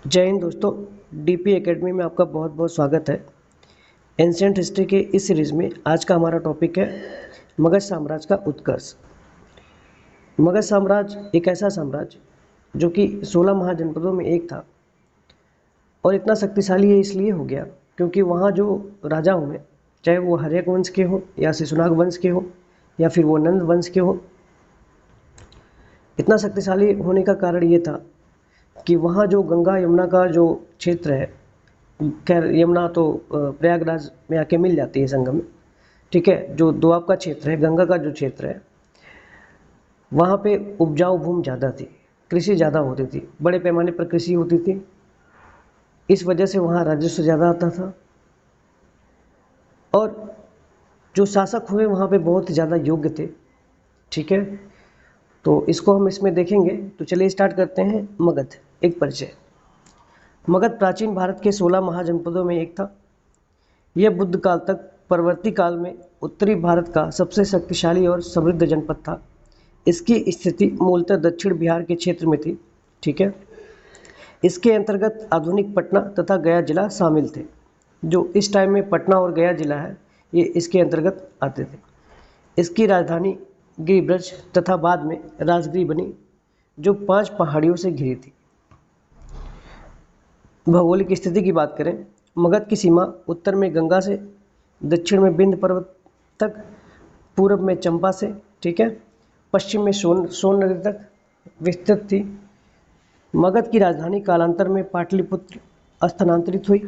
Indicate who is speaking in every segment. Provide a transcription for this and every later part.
Speaker 1: जय हिंद दोस्तों। DP academy में आपका बहुत बहुत स्वागत है। एंशिएंट हिस्ट्री के इस सीरीज़ में आज का हमारा टॉपिक है मगध साम्राज्य का उत्कर्ष। मगध साम्राज्य एक ऐसा साम्राज्य जो कि 16 महाजनपदों में एक था और इतना शक्तिशाली ये इसलिए हो गया क्योंकि वहाँ जो राजा हुए, चाहे वो हर्यक वंश के हो या शिशुनाग वंश के हो या फिर वो नंद वंश के हो, इतना शक्तिशाली होने का कारण ये था कि वहाँ जो गंगा यमुना का जो क्षेत्र है, खैर यमुना तो प्रयागराज में आके मिल जाती है संगम में, ठीक है। जो दोआब का क्षेत्र है, गंगा का जो क्षेत्र है, वहाँ पे उपजाऊ भूमि ज़्यादा थी, कृषि ज़्यादा होती थी, बड़े पैमाने पर कृषि होती थी। इस वजह से वहाँ राजस्व ज़्यादा आता था और जो शासक हुए वहाँ पे बहुत ज़्यादा योग्य थे, ठीक है। तो इसको हम इसमें देखेंगे। तो चलिए स्टार्ट करते हैं। मगध एक परिचय। मगध प्राचीन भारत के 16 महाजनपदों में एक था। यह बुद्ध काल तक परवर्ती काल में उत्तरी भारत का सबसे शक्तिशाली और समृद्ध जनपद था। इसकी स्थिति मूलतः दक्षिण बिहार के क्षेत्र में थी, ठीक है। इसके अंतर्गत आधुनिक पटना तथा गया जिला शामिल थे। जो इस टाइम में पटना और गया जिला है, ये इसके अंतर्गत आते थे। इसकी राजधानी गिरिब्रज तथा बाद में राजगिरी बनी, जो 5 पहाड़ियों से घिरी थी। भौगोलिक स्थिति की बात करें, मगध की सीमा उत्तर में गंगा से, दक्षिण में विंध्य पर्वत तक, पूर्व में चंपा से, ठीक है, पश्चिम में सोन नदी तक विस्तृत थी। मगध की राजधानी कालांतर में पाटलिपुत्र स्थानांतरित हुई।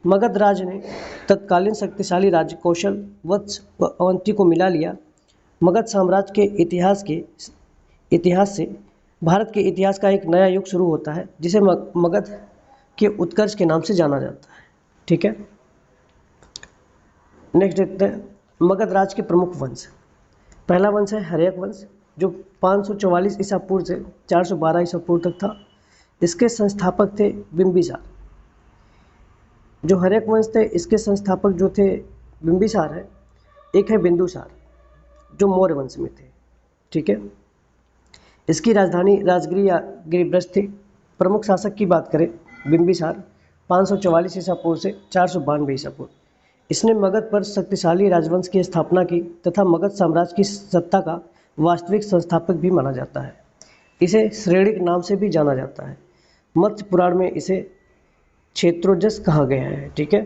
Speaker 1: मगध राज ने तत्कालीन शक्तिशाली राज्य कौशल, वत्स व अवंती को मिला लिया। मगध साम्राज्य के इतिहास से भारत के इतिहास का एक नया युग शुरू होता है, जिसे मगध के उत्कर्ष के नाम से जाना जाता है, ठीक है। नेक्स्ट देखते हैं मगध राज के प्रमुख वंश। पहला वंश है हर्यक वंश, जो 544 ईसा पूर्व से 412 ईसा पूर्व तक था। इसके संस्थापक थे बिंबिसार। जो हर्यक वंश थे, इसके संस्थापक जो थे बिंबिसार है। एक है बिंदुसार, जो मौर्य वंश में थे, ठीक है। इसकी राजधानी राजगिरी या गिरिब्रज थी। प्रमुख शासक की बात करें, बिंबिसार 544 ईसा पूर्व से 492 ईसा पूर्व। इसने मगध पर शक्तिशाली राजवंश की स्थापना की तथा मगध साम्राज्य की सत्ता का वास्तविक संस्थापक भी माना जाता है। इसे श्रेणिक नाम से भी जाना जाता है। मत्स्य पुराण में इसे क्षेत्रोजस कहा गया है, ठीक है।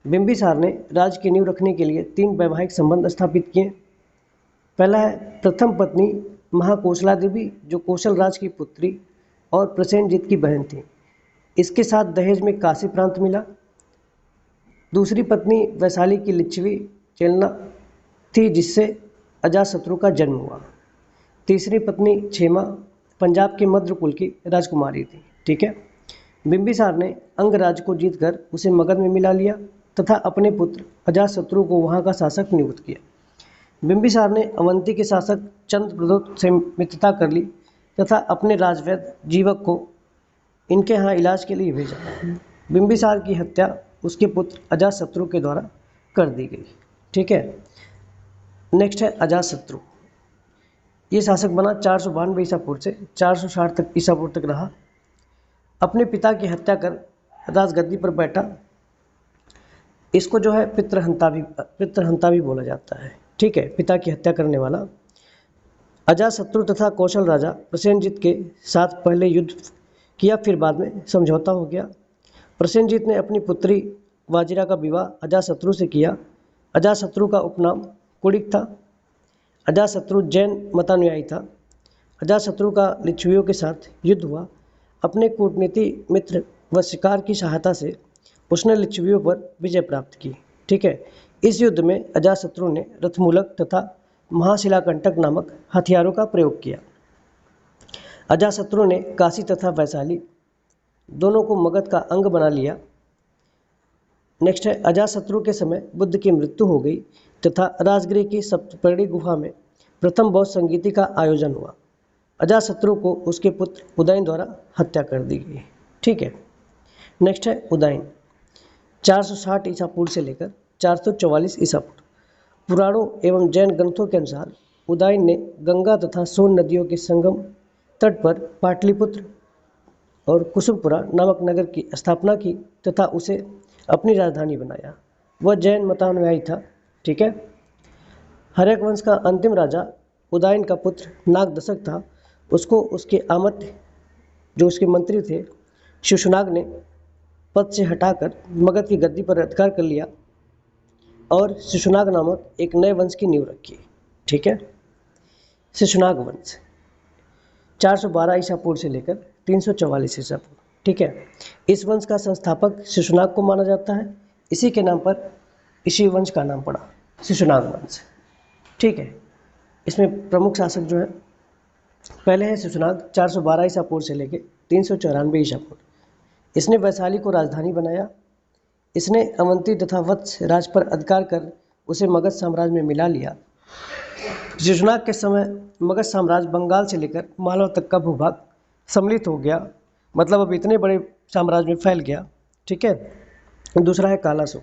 Speaker 1: बिंबिसार ने राज्य की नींव रखने के लिए 3 वैवाहिक संबंध स्थापित किए। पहला है प्रथम पत्नी महाकोशला देवी, जो कौशल राज की पुत्री और प्रसेनजीत की बहन थी। इसके साथ दहेज में काशी प्रांत मिला। दूसरी पत्नी वैशाली की लिच्छवी चेलना थी, जिससे अजातशत्रु का जन्म हुआ। तीसरी पत्नी क्षेमा पंजाब के मद्र कुल की राजकुमारी थी, ठीक है। बिंबिसार ने अंगराज को जीतकर उसे मगध में मिला लिया तथा अपने पुत्र अजातशत्रु को वहाँ का शासक नियुक्त किया। बिंबिसार ने अवंती के शासक चंद्रप्रद्योत से मित्रता कर ली तथा अपने राजवैद्य जीवक को इनके यहाँ इलाज के लिए भेजा। बिंबिसार की हत्या उसके पुत्र अजातशत्रु के द्वारा कर दी गई, ठीक है। नेक्स्ट है अजातशत्रु। ये शासक बना 492 ईसा पूर्व से 460 तक ईसा पूर्व तक रहा। अपने पिता की हत्या कर राजगद्दी पर बैठा। इसको जो है पितृहंता भी बोला जाता है, ठीक है, पिता की हत्या करने वाला। अजातशत्रु तथा कौशल राजा प्रसेनजीत के साथ पहले युद्ध किया, फिर बाद में समझौता हो गया। प्रसेनजीत ने अपनी पुत्री वाजिरा का विवाह अजातशत्रु से किया। अजातशत्रु का उपनाम कुड़िक था। अजातशत्रु जैन मतानुयायी था। अजातशत्रु का लिच्छवियों के साथ युद्ध हुआ। अपने कूटनीति मित्र व शिकार की सहायता से उसने लिच्छवियों पर विजय प्राप्त की, ठीक है। इस युद्ध में अजातशत्रु ने रथमूलक तथा महाशिलाकंटक नामक हथियारों का प्रयोग किया। अजातशत्रु ने काशी तथा वैशाली दोनों को मगध का अंग बना लिया। नेक्स्ट है अजातशत्रु के समय बुद्ध की मृत्यु हो गई तथा राजगिरी की सप्तपर्णी गुफा में प्रथम बौद्ध संगीति का आयोजन हुआ। अजातशत्रु को उसके पुत्र उदयन द्वारा हत्या कर दी गई, ठीक है। नेक्स्ट है उदयन 460 ईसा पूर्व से लेकर 444 ईसा पूर्व। पुराणों एवं जैन ग्रंथों के अनुसार उदयन ने गंगा तथा सोन नदियों के संगम तट पर पाटलिपुत्र और कुसुमपुरा नामक नगर की स्थापना की तथा उसे अपनी राजधानी बनाया। वह जैन मतानुयायी था। ठीक है। हर्यक वंश का अंतिम राजा उदयन का पुत्र नागदशक था। उसको उसके आमत जो उसके मंत्री थे शिशुनाग ने पद से हटाकर मगध की गद्दी पर अधिकार कर लिया और शिशुनाग नामक एक नए वंश की नींव रखी। ठीक है। शिशुनाग वंश 412 ईसा पूर्व से लेकर 344 ईसा पूर्व। ठीक है। इस वंश का संस्थापक शिशुनाग को माना जाता है। इसी के नाम पर इसी वंश का नाम पड़ा, शिशुनाग वंश। ठीक है। इसमें प्रमुख शासक जो है पहले है शिशुनाग 412 ईसा पूर्व से लेकर 394 ईसा पूर्व। इसने वैशाली को राजधानी बनाया। इसने अवंती तथा वत्स राज पर अधिकार कर उसे मगध साम्राज्य में मिला लिया। शिशुनाग के समय मगध साम्राज्य बंगाल से लेकर मालवा तक का भूभाग सम्मिलित हो गया, मतलब अब इतने बड़े साम्राज्य में फैल गया। ठीक है। दूसरा है कालाशोक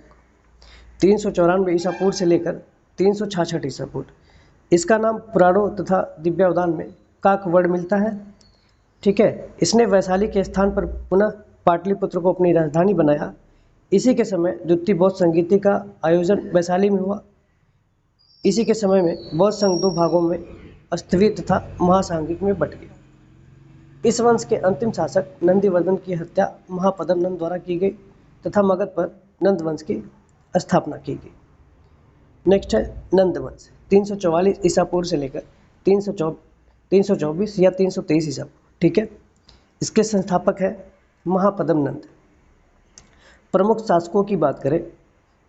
Speaker 1: 394 ईसा पूर्व से लेकर 366 ईसा पूर्व। इसका नाम पुराणों तथा दिव्यावदान में काक वर्ड मिलता है। ठीक है। इसने वैशाली के स्थान पर पुनः पाटलिपुत्र को अपनी राजधानी बनाया। इसी के समय द्वितीय बौद्ध संगीति का आयोजन वैशाली में हुआ। इसी के समय में बौद्ध संघ दो भागों में अस्थवी तथा महासांगिक में बट गया। इस वंश के अंतिम शासक नंदीवर्धन की हत्या महापद्म नंद द्वारा की गई तथा मगध पर नंद वंश की स्थापना की गई। नेक्स्ट है नंद वंश 344 ईसा पूर्व से लेकर 324 या 323 ईसा पूर्व। ठीक है। इसके संस्थापक है महापद्म नंद। प्रमुख शासकों की बात करें,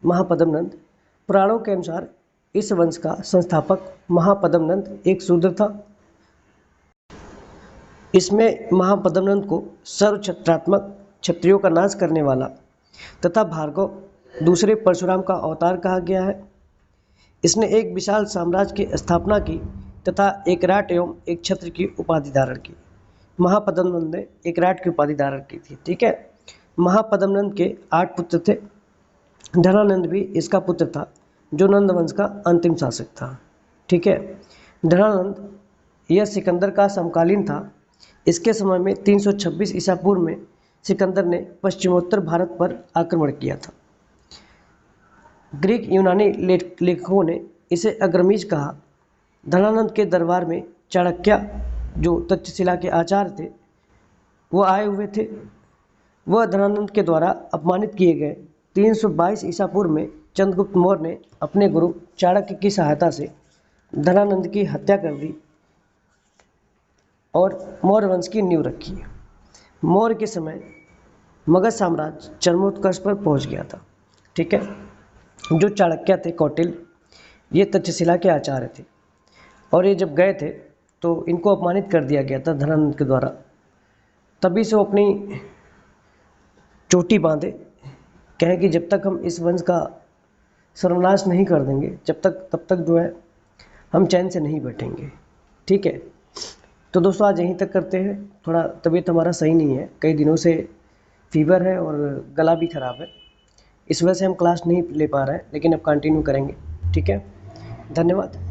Speaker 1: महापद्म नंद पुराणों के अनुसार इस वंश का संस्थापक महापद्म नंद एक शूद्र था। इसमें महापद्म नंद को सर्वक्षत्रात्मक क्षत्रियों का नाश करने वाला तथा भार्गव दूसरे परशुराम का अवतार कहा गया है। इसने एक विशाल साम्राज्य की स्थापना की तथा एक राट एवं एक छत्र की उपाधि धारण की। महापद्म नंद ने एक राट की उपाधि धारण की थी। ठीक है। महापद्म नंद के 8 पुत्र थे। धनानंद भी इसका पुत्र था जो नंद वंश का अंतिम शासक था। ठीक है। धनानंद यह सिकंदर का समकालीन था। इसके समय में 326 ईसा पूर्व में सिकंदर ने पश्चिमोत्तर भारत पर आक्रमण किया था। ग्रीक यूनानी लेखकों ने इसे अग्रमीज कहा। धनानंद के दरबार में चाणक्य जो तक्षशिला के आचार्य थे वो आए हुए थे। वह धनानंद के द्वारा अपमानित किए गए। 322 ईसा पूर्व में चंद्रगुप्त मौर्य ने अपने गुरु चाणक्य की सहायता से धनानंद की हत्या कर दी और मौर्य वंश की नींव रखी। मौर्य के समय मगध साम्राज्य चरमोत्कर्ष पर पहुंच गया था। ठीक है। जो चाणक्य थे कौटिल्य, ये तक्षशिला के आचार्य थे और ये जब गए थे तो इनको अपमानित कर दिया गया था धनानंद के द्वारा। तभी से वो अपनी चोटी बांधे, कहें कि जब तक हम इस वंश का सर्वनाश नहीं कर देंगे तब तक जो है हम चैन से नहीं बैठेंगे। ठीक है। तो दोस्तों आज यहीं तक करते हैं। थोड़ा तबीयत हमारा सही नहीं है, कई दिनों से फीवर है और गला भी ख़राब है, इस वजह से हम क्लास नहीं ले पा रहे हैं, लेकिन अब कंटिन्यू करेंगे। ठीक है। धन्यवाद।